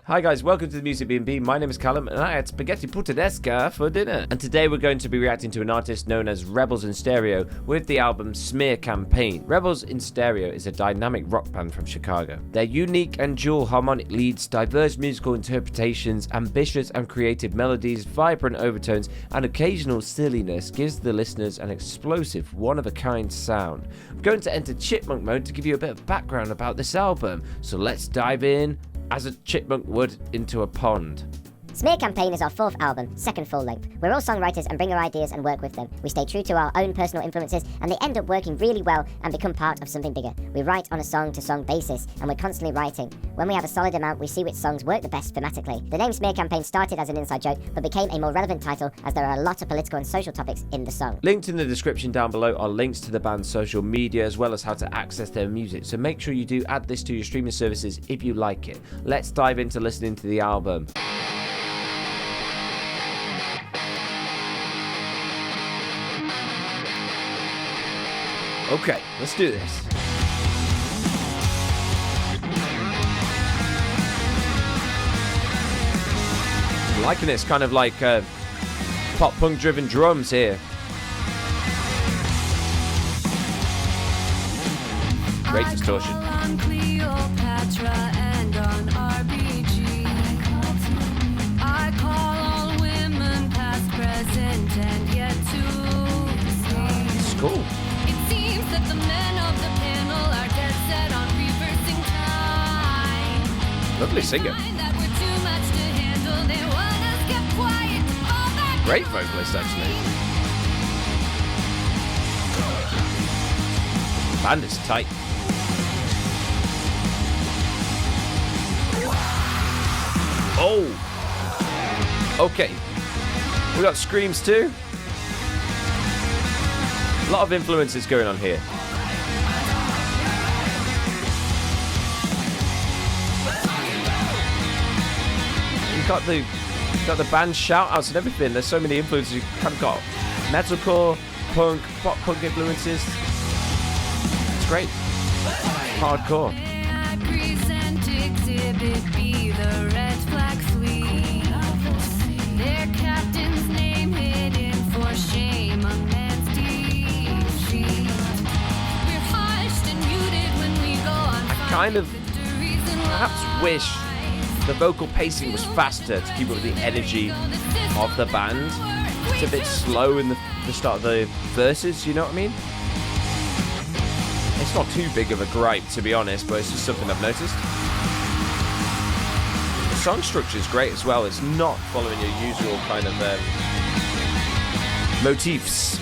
Hi guys, welcome to the Music B&B. My name is Callum and I had spaghetti puttanesca for dinner. And today we're going to be reacting to an artist known as Rebels in Stereo with the album Smear Campaign. Rebels in Stereo is a dynamic rock band from Chicago. Their unique and dual harmonic leads, diverse musical interpretations, ambitious and creative melodies, vibrant overtones, and occasional silliness gives the listeners an explosive, one-of-a-kind sound. I'm going to enter chipmunk mode to give you a bit of background about this album, so let's dive in as a chipmunk would into a pond. Smear Campaign is our fourth album, second full length. We're all songwriters and bring our ideas and work with them. We stay true to our own personal influences and they end up working really well and become part of something bigger. We write on a song-to-song basis and we're constantly writing. When we have a solid amount, we see which songs work the best thematically. The name Smear Campaign started as an inside joke but became a more relevant title as there are a lot of political and social topics in the song. Linked in the description down below are links to the band's social media as well as how to access their music, so make sure you do add this to your streaming services if you like it. Let's dive into listening to the album. Okay, let's do this. I'm liking this, kind of like pop punk driven drums here. Great distortion. It's cool. The men of the panel are dead set on reversing time. Lovely singer. Great vocalist, actually. Band is tight. Oh! Okay. We got screams too. A lot of influences going on here. You've got the band shout outs and everything. There's so many influences. You've kind of got metalcore, punk, pop punk influences. It's great. Hardcore. I present Exhibit B, the red flag fleet. Their captain's name hidden for shame. Kind of perhaps wish the vocal pacing was faster to keep up with the energy of the band. It's a bit slow in the start of the verses, you know what I mean? It's not too big of a gripe, to be honest, but it's just something I've noticed. The song structure is great as well. It's not following your usual kind of motifs.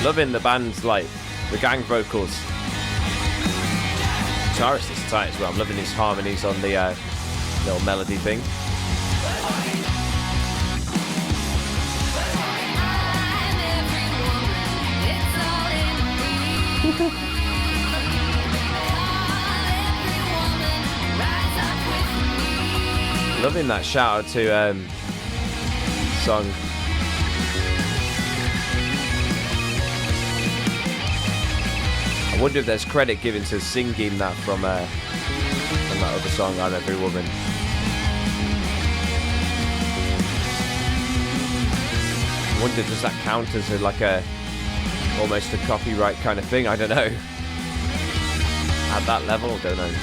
Loving the band's, like, the gang vocals. Guitarist is tight as well. I'm loving these harmonies on the little melody thing. Loving that shout out to song. I wonder if there's credit given to singing that from that other song, I'm Every Woman. I wonder, does that count as like almost a copyright kind of thing? I don't know. At that level, don't know.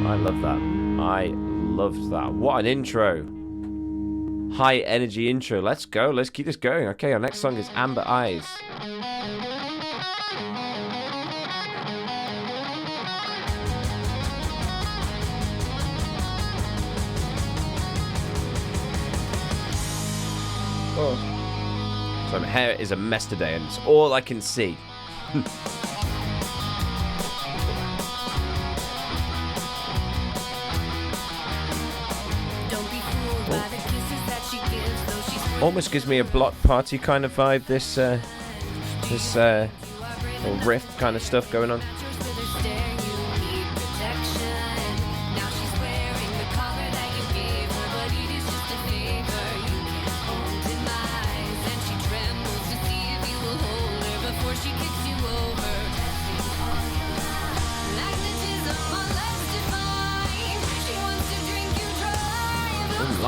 I love that. I loved that. What an intro. High energy intro. Let's go. Let's keep this going. Okay, our next song is Amber Eyes. Oh. So my hair is a mess today and it's all I can see. Almost gives me a block party kind of vibe, this little riff kind of stuff going on.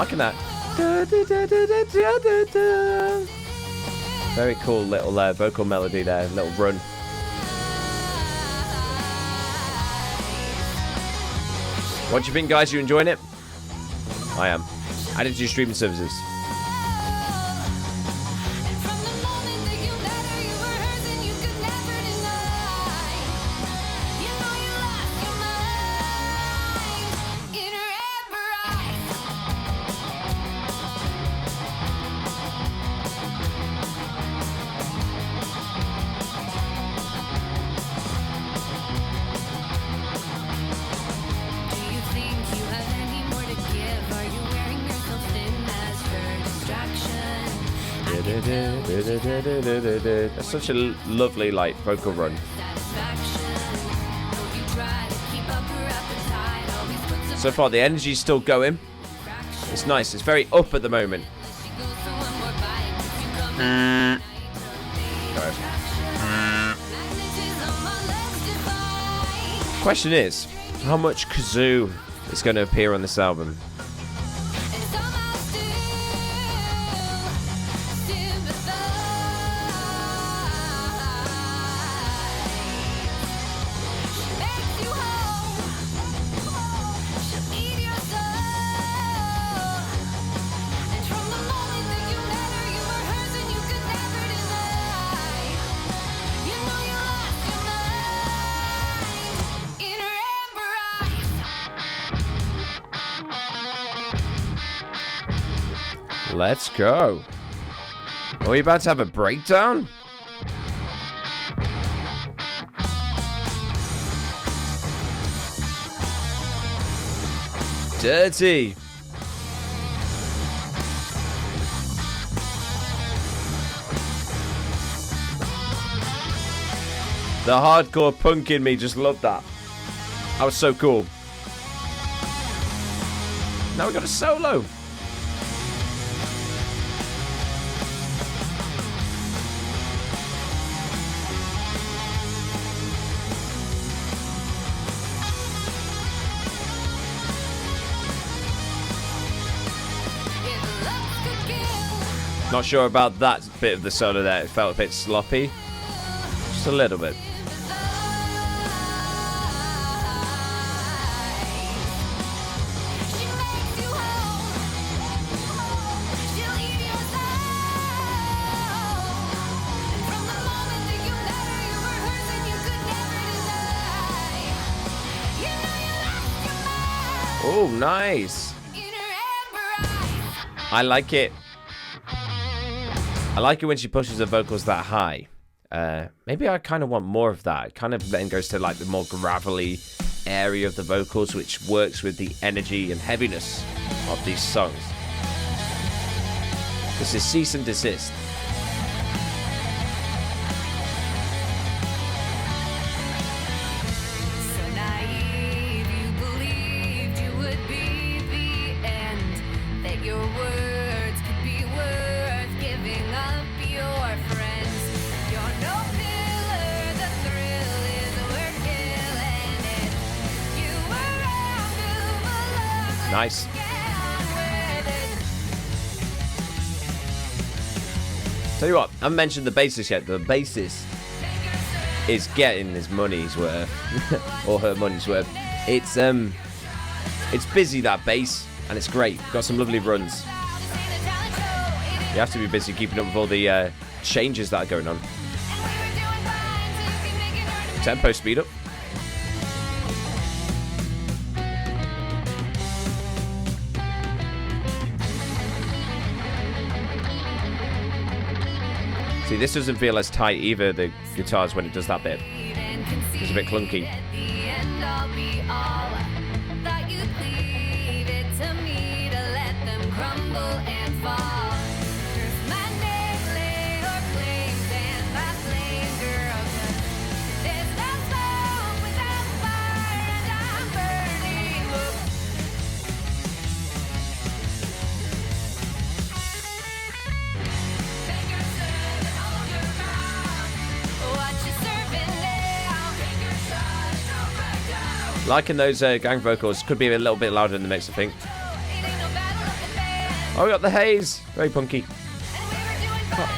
liking that. Da, da, da, da, da, da, da. Very cool little vocal melody there, little run. What do you think, guys? You enjoying it? I am. Added to your streaming services. That's such a lovely, like, vocal run. So far, the energy's still going. It's nice. It's very up at the moment. Question is, how much kazoo is going to appear on this album? Let's go. Are we about to have a breakdown? Dirty. The hardcore punk in me just loved that. That was so cool. Now we got a solo. Not sure about that bit of the solo there. It felt a bit sloppy. Just a little bit. Oh, nice. I like it. I like it when she pushes her vocals that high. Maybe I kind of want more of that. It kind of then goes to like the more gravelly area of the vocals, which works with the energy and heaviness of these songs. This is Cease and Desist. Nice. Tell you what, I haven't mentioned the bassist yet. The bassist is getting his money's worth, or her money's worth. It's busy, that bass, and it's great. Got some lovely runs. You have to be busy keeping up with all the changes that are going on. Tempo speed up. See, this doesn't feel as tight either, the guitars, when it does that bit. It's a bit clunky. Liking those gang vocals. Could be a little bit louder in the mix, I think. Oh, we got the haze. Very punky. Hot.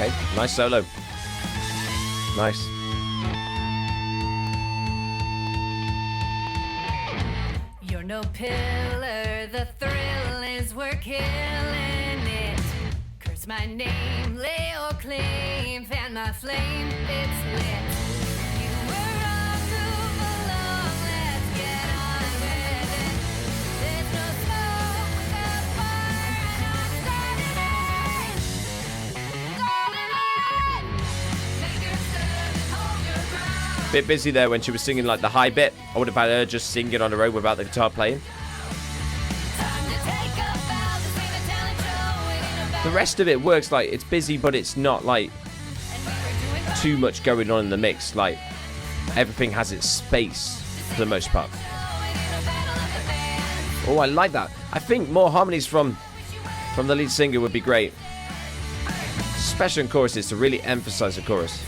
Okay, nice solo. Nice. You're no pillar, the thrill is we're killing it. Curse my name, lay or claim, fan my flame, it's lit. You were wrong to belong, let's get on with it. There's no smoke without fire, and I'm starting it. Make your stand and hold your ground. Bit busy there when she was singing like the high bit. I would have had her just singing on her own without the guitar playing. The rest of it works. Like, it's busy, but it's not like too much going on in the mix. Like, everything has its space for the most part. Oh, I like that. I think more harmonies from the lead singer would be great, especially in choruses, to really emphasize the chorus.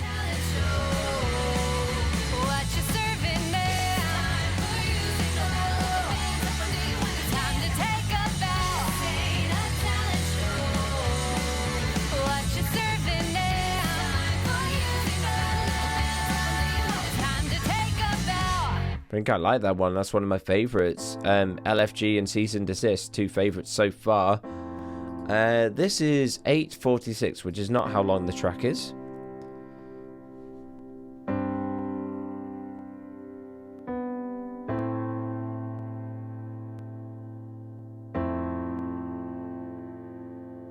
I think I like that one. That's one of my favorites. LFG and Cease and Desist, 2 favorites so far. This is 8:46, which is not how long the track is.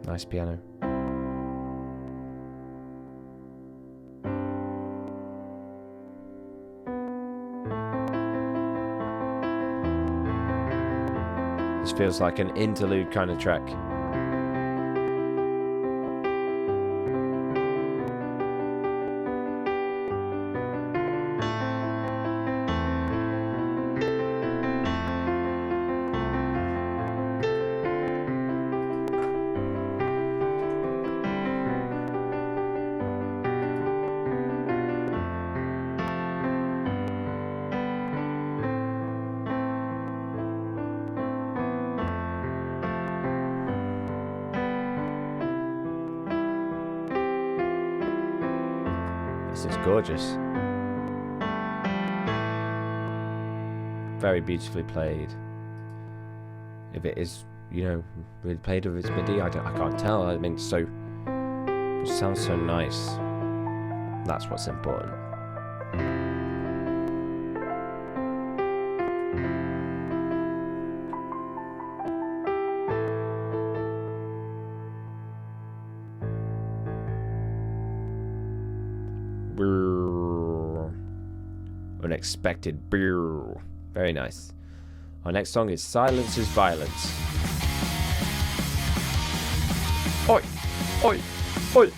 Nice piano. This feels like an interlude kind of track. This is gorgeous. Very beautifully played. If it is, you know, really played with its MIDI, I can't tell. I mean, it sounds so nice. That's what's important. Unexpected. Very nice. Our next song is Silence is Violence. Oi! Oi! Oi!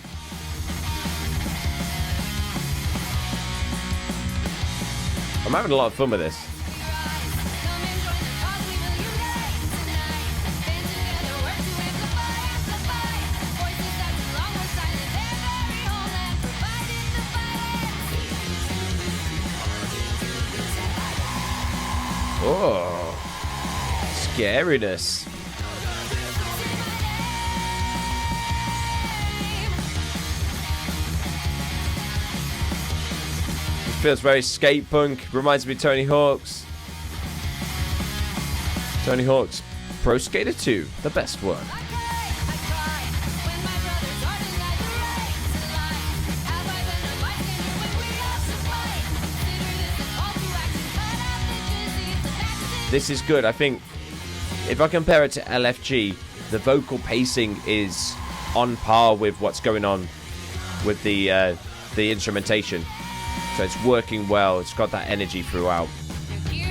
I'm having a lot of fun with this. Oh, scariness. It feels very skate punk. Reminds me of Tony Hawk's. Tony Hawk's Pro Skater 2, the best one. This is good. I think if I compare it to LFG, the vocal pacing is on par with what's going on with the instrumentation. So it's working well. It's got that energy throughout. We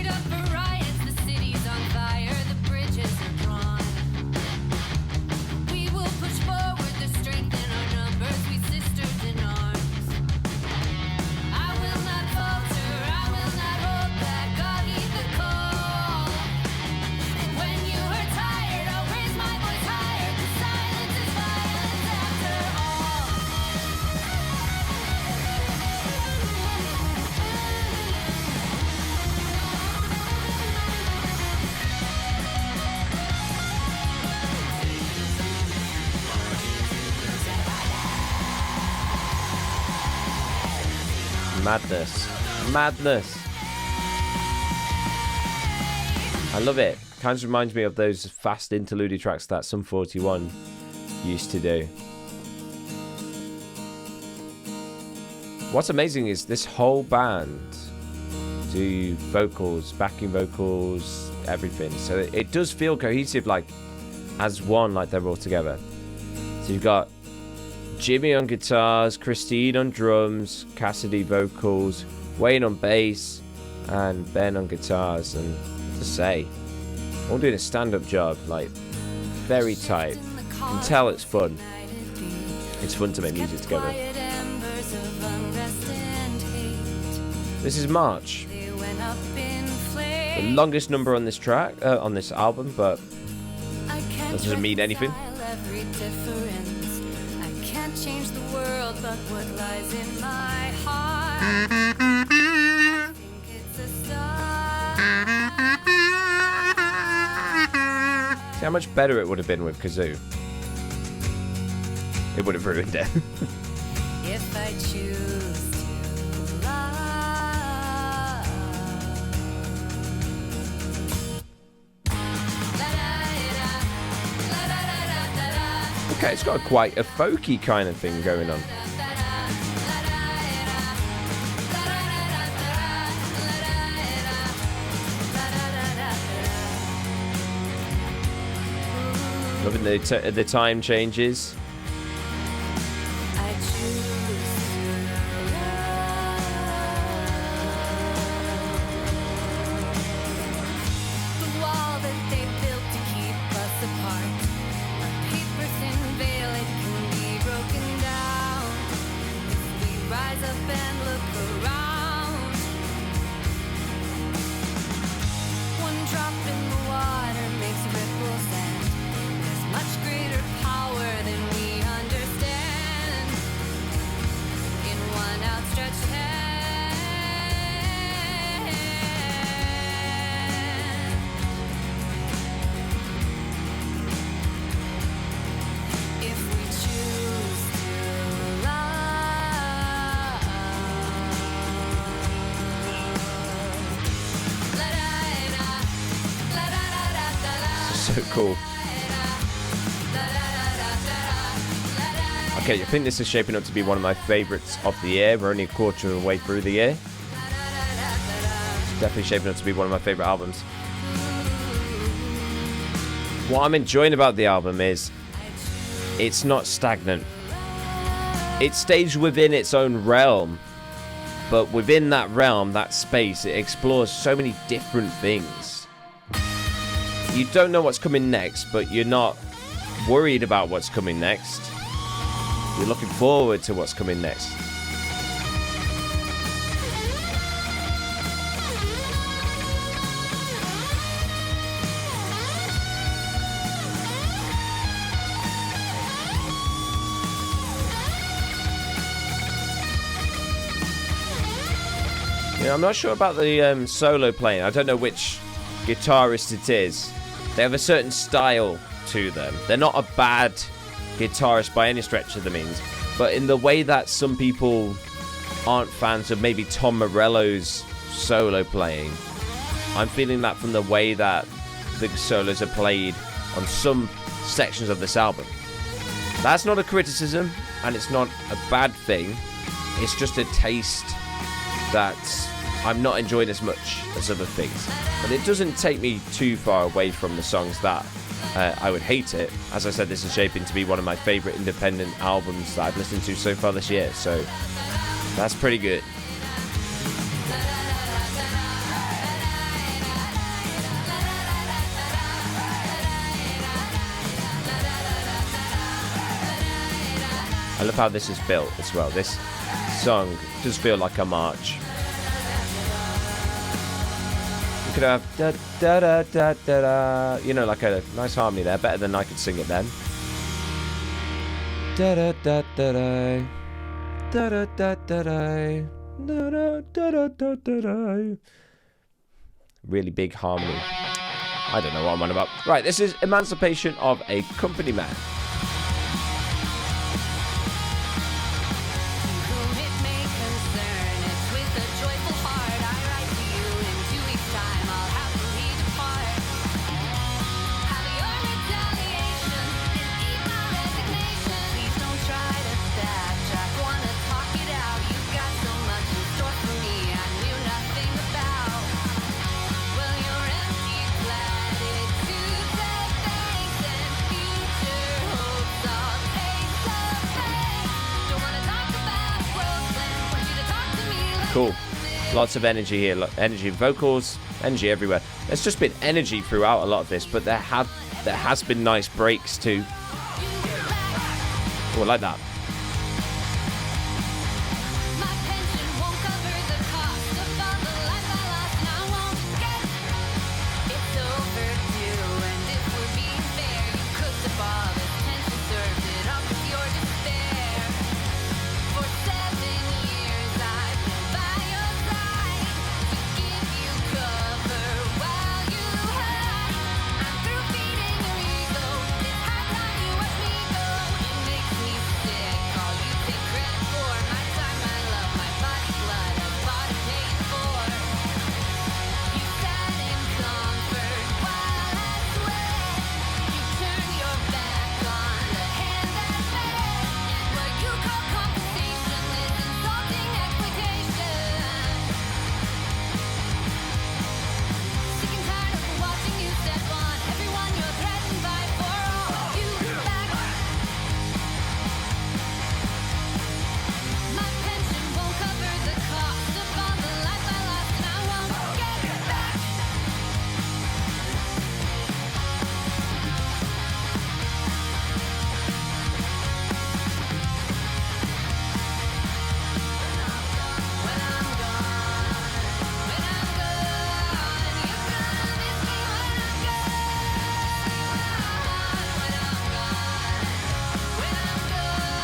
will push forward the strength in our numbers, we sisters in arms. Madness. Madness. I love it. Kind of reminds me of those fast interlude tracks that Sum 41 used to do. What's amazing is this whole band do vocals, backing vocals, everything. So it does feel cohesive, like as one, like they're all together. So you've got Jimmy on guitars, Christine on drums, Cassidy vocals, Wayne on bass, and Ben on guitars. And to say, all doing a stand-up job, like very tight. You can tell it's fun. It's fun to make music together. This is March. The longest number on this track, on this album, but that doesn't mean anything. I can't change the world, but what lies in my heart. I think it's a star. See how much better it would have been with kazoo. It would have ruined it. If I choose to love. Okay, it's got quite a folky kind of thing going on. Loving the time changes. So cool. Okay, I think this is shaping up to be one of my favourites of the year. We're only a quarter of the way through the year. It's definitely shaping up to be one of my favourite albums. What I'm enjoying about the album is it's not stagnant. It stays within its own realm, but within that realm, that space, it explores so many different things. You don't know what's coming next, but you're not worried about what's coming next. You're looking forward to what's coming next. You know, I'm not sure about the solo playing. I don't know which guitarist it is. They have a certain style to them. They're not a bad guitarist by any stretch of the means, but in the way that some people aren't fans of maybe Tom Morello's solo playing, I'm feeling that from the way that the solos are played on some sections of this album. That's not a criticism, and it's not a bad thing. It's just a taste that I'm not enjoying as much as other things. But it doesn't take me too far away from the songs that I would hate it. As I said, this is shaping to be one of my favourite independent albums that I've listened to so far this year. So that's pretty good. I love how this is built as well. This song does feel like a march. You could have da da da da da da, you know, like a nice harmony there, better than I could sing it then. Da da da da da da da da da da da da da da. Really big harmony. I don't know what I'm on about. Right, this is Emancipation of a Company Man. Whom it may concern, it's cool. Lots of energy here. Energy in vocals, energy everywhere. There's just been energy throughout a lot of this, but there has been nice breaks too. Oh, I like that.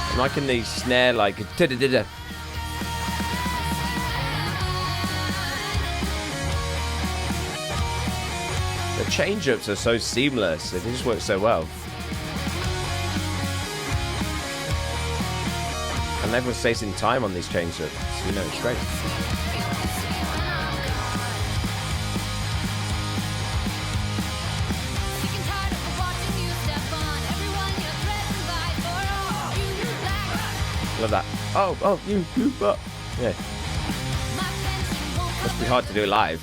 I'm liking the snare, like da-da-da-da. The change-ups are so seamless. They just work so well. And everyone's chasing time on these change-ups. You know, it's great. Love that. Oh, you, yeah. Must be hard to do live.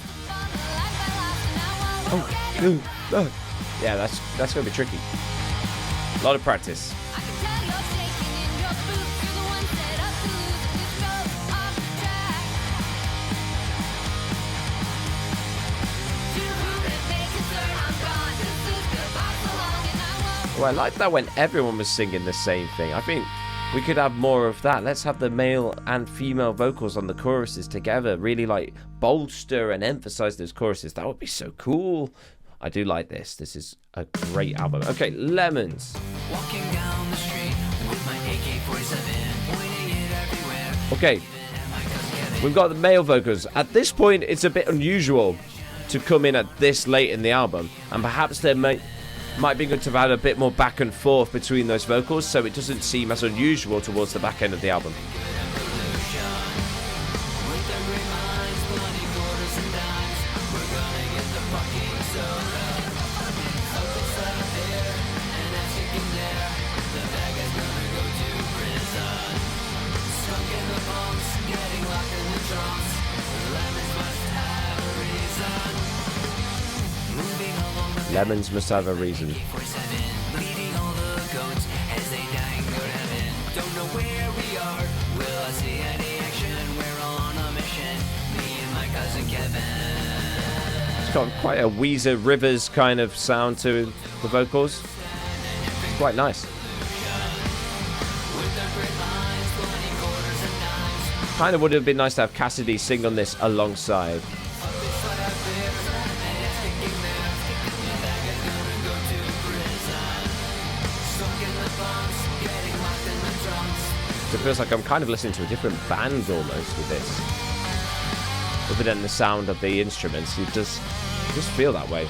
Yeah, that's gonna be tricky. A lot of practice. Well, I like that when everyone was singing the same thing. I think we could have more of that. Let's have the male and female vocals on the choruses together. Really like bolster and emphasize those choruses. That would be so cool. I do like this. This is a great album. Okay, Lemons. Walking down the street with my AK-47, pointing it everywhere. Okay, we've got the male vocals. At this point, it's a bit unusual to come in at this late in the album, and perhaps there might be good to have had a bit more back and forth between those vocals so it doesn't seem as unusual towards the back end of the album. Lemons must have a reason. It's got quite a Weezer Rivers kind of sound to the vocals. It's quite nice. Kind of would have been nice to have Cassidy sing on this alongside. It feels like I'm kind of listening to a different band almost with this. Other than the sound of the instruments, you just feel that way.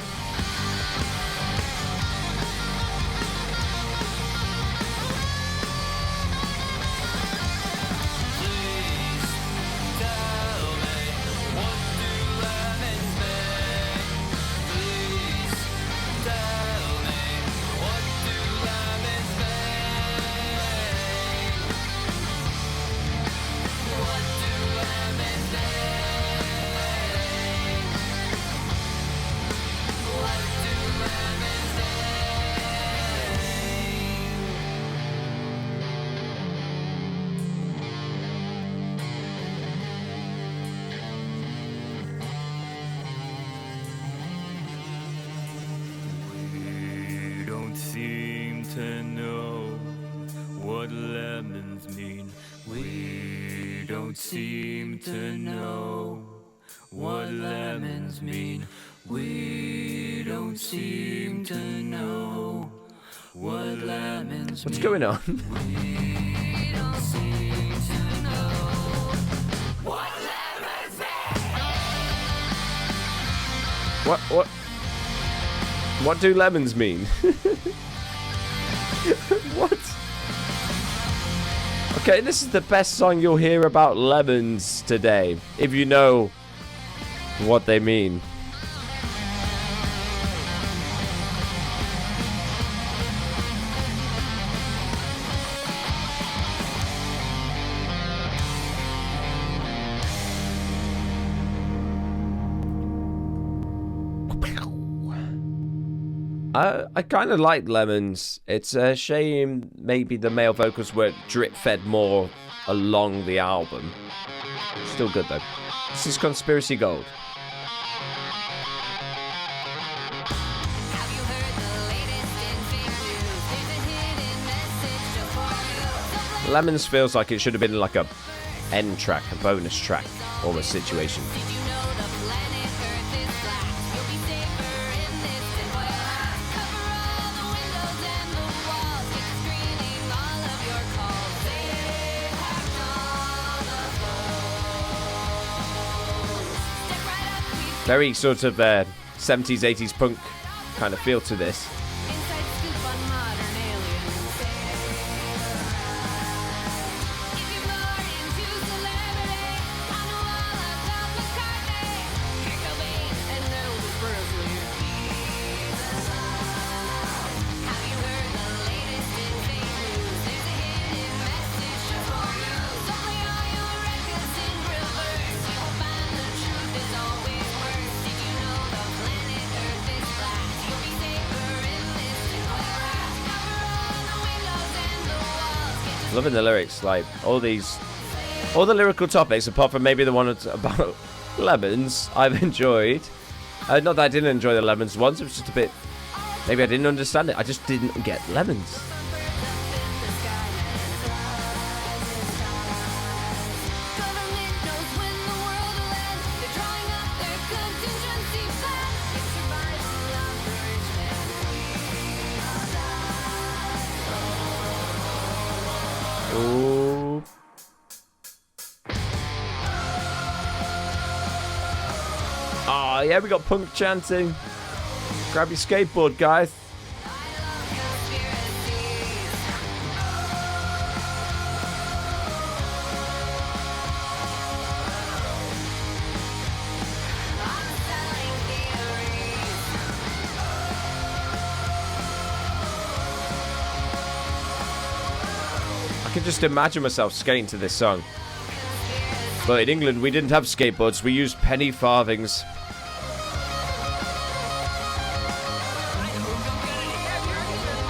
don't seem to know what lemons mean. We don't seem to know what lemons What's mean. going on? We don't seem to know what lemons mean. What do lemons mean? What? Okay, this is the best song you'll hear about lemons today, if you know what they mean. I kind of like Lemons. It's a shame maybe the male vocals weren't drip-fed more along the album. Still good, though. This is Conspiracy Gold. Have you heard the latest in fake news? There's a hidden message just for you. Lemons feels like it should have been like a end track, a bonus track, almost situation. Did you know the planet Earth is flat? You'll be safer in this tinfoil hat. Cover all the windows and the walls. Keep screening all of your calls. They hacked all the phones. Step right up, we've Very sort of 70s, 80s punk kind of feel to this. inside scoop on modern aliens. If you're more into celebrity, I know all about McCartney, Kurt Cobain, and Elvis Presley. Have you heard the latest in fake news? There's a hidden message just for you. So play all your records in reverse. You will find the truth is always worse. Did you know the planet Earth is flat? You'll be safer in this tinfoil hat. Cover all the windows and the walls. Get to Loving the lyrics, like all the lyrical topics, apart from maybe the one about lemons, I've enjoyed. Not that I didn't enjoy the lemons ones, it was just a bit, maybe I didn't understand it. I just didn't get lemons. Government knows when the world will end. They're drawing up their contingency plan. It's survival of the rich man. Ooh. Oh, yeah, we got punk chanting. Grab your skateboard, guys. I can just imagine myself skating to this song. But in England, we didn't have skateboards. We used penny farthings.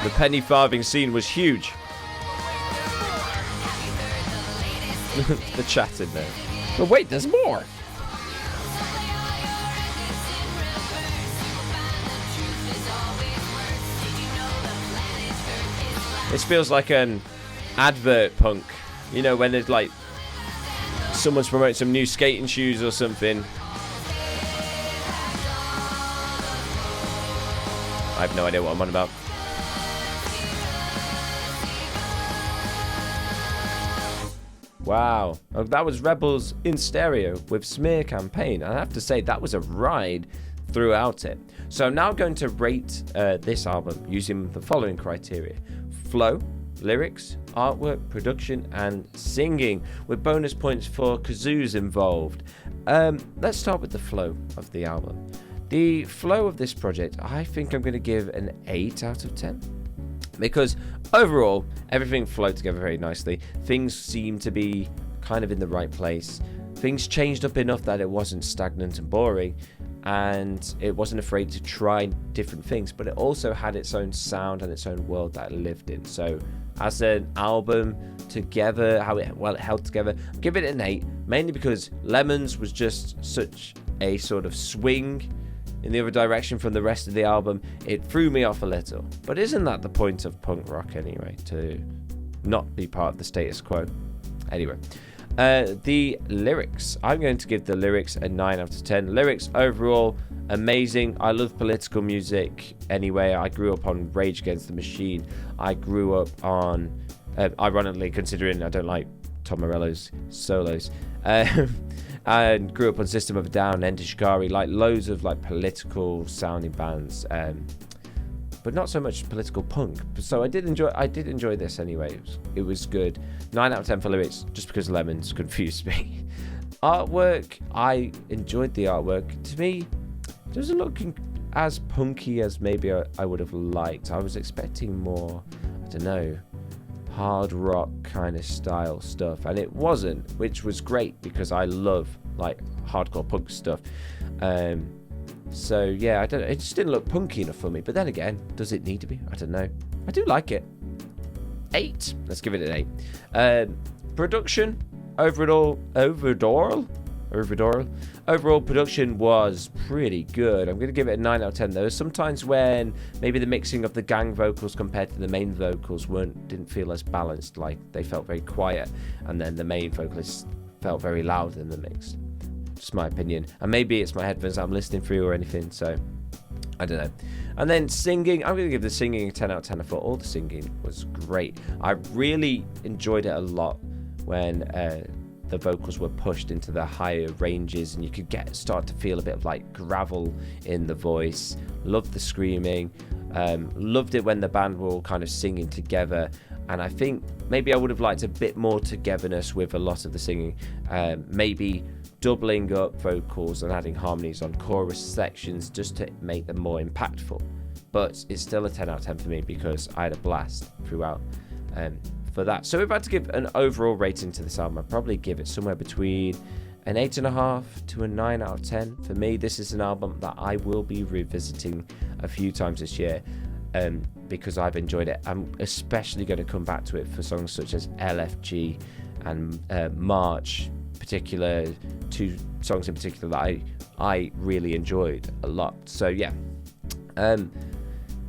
The penny farthing scene was huge. The chat in there. But wait, there's more. This feels like an advert punk. You know, when there's like someone's promoting some new skating shoes or something. I have no idea what I'm on about. Wow. Oh, that was Rebels in Stereo with Smear Campaign. I have to say, that was a ride throughout it. So I'm now going to rate this album using the following criteria: flow, lyrics, artwork, production, and singing, with bonus points for kazoos involved. Let's start with the flow of the album. The flow of this project, I think I'm going to give an 8 out of 10. Because overall, everything flowed together very nicely. Things seemed to be kind of in the right place. Things changed up enough that it wasn't stagnant and boring, and it wasn't afraid to try different things, but it also had its own sound and its own world that it lived in. So as an album together, how it held together, I'll give it an 8, mainly because Lemons was just such a sort of swing in the other direction from the rest of the album. It threw me off a little. But isn't that the point of punk rock anyway, to not be part of the status quo? Anyway, The lyrics. I'm going to give the lyrics a 9 out of 10. Lyrics overall, amazing. I love political music anyway. I grew up on Rage Against the Machine. I grew up on, ironically, considering I don't like Tom Morello's solos, and grew up on System of a Down, Enter Shikari, like loads of like political sounding bands, but not so much political punk. So I did enjoy this anyway. It was good. 9 out of 10 for lyrics, just because Lemons confused me. Artwork, I enjoyed the artwork. To me, it doesn't look as punky as maybe I would have liked. I was expecting more, I don't know, hard rock kind of style stuff, and it wasn't, which was great because I love like hardcore punk stuff. So yeah, I don't know, it just didn't look punky enough for me. But then again, does it need to be? I don't know. I do like it. 8. Let's give it an 8. Production overall production was pretty good. I'm going to give it a 9 out of 10. There was sometimes when maybe the mixing of the gang vocals compared to the main vocals didn't feel as balanced. Like they felt very quiet, and then the main vocalist felt very loud in the mix. Just my opinion, and maybe it's my headphones I'm listening through or anything, so I don't know. And then singing, I'm going to give the singing a 10 out of 10. I thought all the singing was great. I really enjoyed it a lot when the vocals were pushed into the higher ranges, and you could start to feel a bit of like gravel in the voice. Loved the screaming. Loved it when the band were all kind of singing together. And I think maybe I would have liked a bit more togetherness with a lot of the singing. Maybe doubling up vocals and adding harmonies on chorus sections just to make them more impactful. But it's still a 10 out of 10 for me because I had a blast throughout for that. So if I had to give an overall rating to this album, I'd probably give it somewhere between an 8.5 to a 9 out of 10. For me, this is an album that I will be revisiting a few times this year because I've enjoyed it. I'm especially going to come back to it for songs such as LFG and March, particular 2 songs in particular that I really enjoyed a lot. So yeah,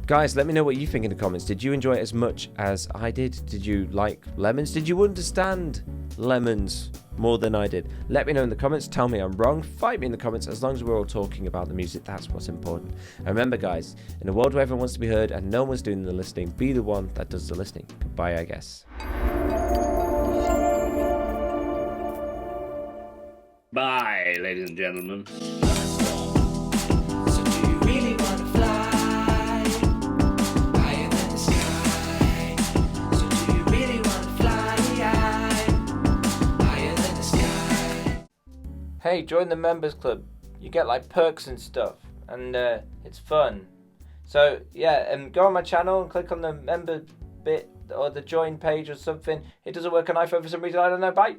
guys, let me know what you think in the comments. Did you enjoy it as much as I did? Did you like Lemons? Did you understand Lemons more than I did? Let me know in the comments. Tell me I'm wrong. Fight me in the comments. As long as we're all talking about the music, that's what's important. And remember, guys, in a world where everyone wants to be heard and no one's doing the listening, be the one that does the listening. Goodbye, I guess. Bye, ladies and gentlemen. So do you really want to fly higher than the sky? So do you really want to fly higher than the sky? Hey, join the members club. You get like perks and stuff, and it's fun. So yeah, go on my channel and click on the member bit or the join page or something. It doesn't work on iPhone for some reason, I don't know. Bye.